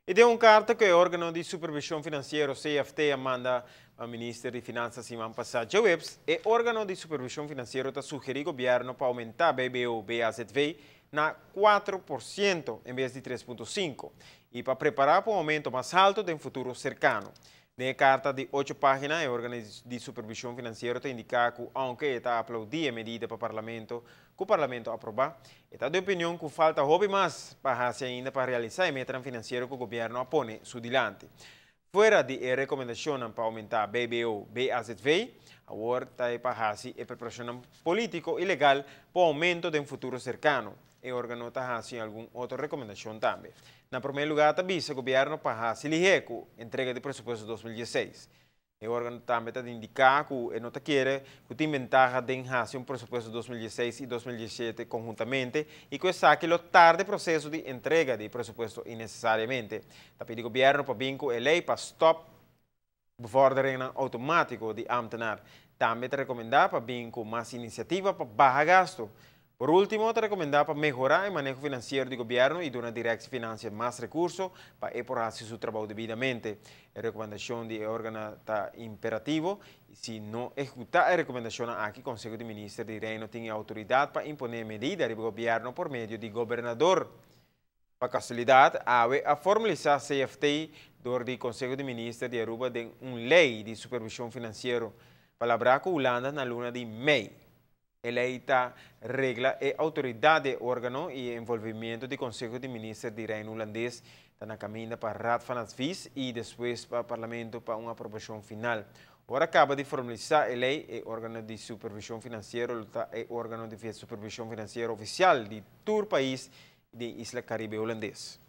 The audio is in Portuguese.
E tem carta que o órgão de supervisão financeira, CFT, manda ao Ministro de Finanças semana passada. E o órgão de supervisão financeira está sugerindo ao governo para aumentar BBO, BAZV na 4% em vez de 3,5% e para preparar para um aumento mais alto em futuro cercano. Na carta de 8 páginas, o órgão de supervisão financeira está indicando que, aunque está aplaudir a medida para o Parlamento aprovar, está de opinião que falta hobby mais para ainda para realizar a meta financeira que o governo apone su dilante. Fora de recomendação para aumentar BBO, BAZV, agora está para a preparação político e legal para o aumento em futuro cercano. E o órgão está fazendo alguma outra recomendação também. Na primeiro lugar, está avisa o governo para fazer a entrega de presupuesto 2016. O órgão também está indicando que não quer que tem ventaja de fazer presupuesto 2016 e 2017 conjuntamente e que saque o tarde processo de entrega de presupuesto innecessariamente. Está pedindo o governo para vincular a lei para stop bevordering automático de ambtenaar. Também está recomendado para vincular mais iniciativa para baixar gasto. Por último, está recomendado para mejorar el manejo financiero do governo e dar dirección financiera más recursos para apurar su trabajo debidamente. La recomendación de órgano está imperativo y si no ejecuta la recomendación aquí, el Consejo de Ministros de Reino tiene autoridad para imponer medidas del gobierno por medio del gobernador. Para casualidad, a formalizar CFT do Consejo de Ministros de Aruba de uma lei de supervisão financeira para a Holanda na luna de maio. A lei está regla e autoridade do órgão e envolvimento do Conselho de Ministros do Reino Holandês está na caminho para a Raad van Advies e depois para o Parlamento para uma aprovação final. Agora acaba de formalizar a lei e o órgão de supervisão financeira é o órgão de supervisão financeira oficial de todo o país de Isla Caribe holandês.